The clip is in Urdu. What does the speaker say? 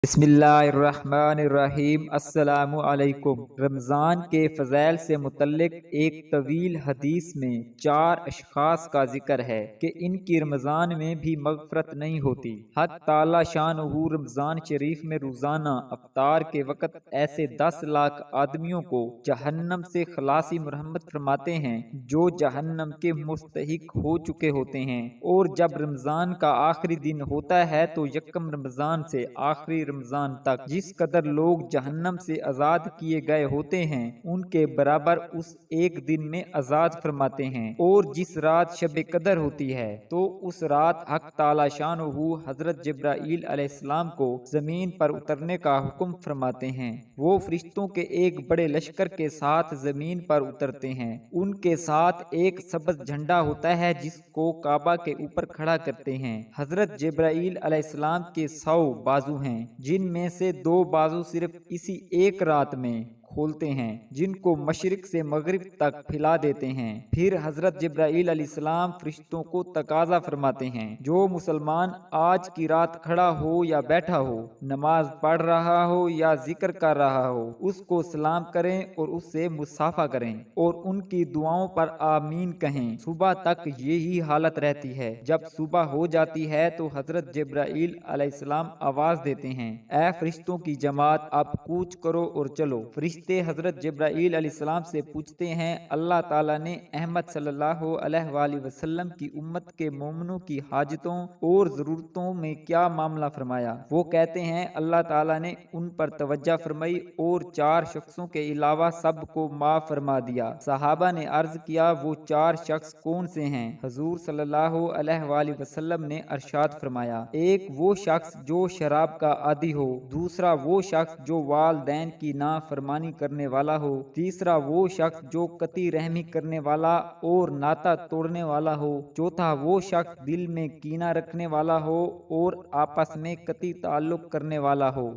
بسم اللہ الرحمن الرحیم۔ السلام علیکم۔ رمضان کے فضائل سے متعلق ایک طویل حدیث میں 4 اشخاص کا ذکر ہے کہ ان کی رمضان میں بھی مغفرت نہیں ہوتی۔ حق تعالی شانہ رمضان شریف میں روزانہ افطار کے وقت ایسے 10 لاکھ آدمیوں کو جہنم سے خلاصی مرحمت فرماتے ہیں جو جہنم کے مستحق ہو چکے ہوتے ہیں، اور جب رمضان کا آخری دن ہوتا ہے تو یکم رمضان سے آخری رمضان تک جس قدر لوگ جہنم سے آزاد کیے گئے ہوتے ہیں ان کے برابر اس ایک دن میں آزاد فرماتے ہیں۔ اور جس رات شب قدر ہوتی ہے تو اس رات حق تعالی شانہ حضرت جبرائیل علیہ السلام کو زمین پر اترنے کا حکم فرماتے ہیں۔ وہ فرشتوں کے ایک بڑے لشکر کے ساتھ زمین پر اترتے ہیں۔ ان کے ساتھ ایک سبز جھنڈا ہوتا ہے جس کو کعبہ کے اوپر کھڑا کرتے ہیں۔ حضرت جبرائیل علیہ السلام کے 100 بازو ہیں جن میں سے 2 بازو صرف اسی ایک رات میں کھولتے ہیں جن کو مشرق سے مغرب تک پھیلا دیتے ہیں۔ پھر حضرت جبرائیل علیہ السلام فرشتوں کو تقاضا فرماتے ہیں جو مسلمان آج کی رات کھڑا ہو یا بیٹھا ہو، نماز پڑھ رہا ہو یا ذکر کر رہا ہو، اس کو سلام کریں اور اس سے مصافحہ کریں اور ان کی دعاؤں پر آمین کہیں۔ صبح تک یہی حالت رہتی ہے۔ جب صبح ہو جاتی ہے تو حضرت جبرائیل علیہ السلام آواز دیتے ہیں، اے فرشتوں کی جماعت، اب کوچ کرو اور چلو۔ فرشتے حضرت جبرائیل علیہ السلام سے پوچھتے ہیں، اللہ تعالیٰ نے احمد صلی اللہ علیہ وآلہ وسلم کی امت کے مومنوں کی حاجتوں اور ضرورتوں میں کیا معاملہ فرمایا؟ وہ کہتے ہیں، اللہ تعالیٰ نے ان پر توجہ فرمائی اور 4 شخصوں کے علاوہ سب کو معاف فرما دیا۔ صحابہ نے عرض کیا، وہ 4 شخص کون سے ہیں؟ حضور صلی اللہ علیہ وآلہ وسلم نے ارشاد فرمایا، ایک وہ شخص جو شراب کا عادی ہو، دوسرا وہ شخص جو والدین کی نافرمانی کرنے والا ہو، تیسرا وہ شخص جو قطع رحمی کرنے والا اور ناطہ توڑنے والا ہو، چوتھا وہ شخص دل میں کینہ رکھنے والا ہو اور آپس میں قطعی تعلق کرنے والا ہو۔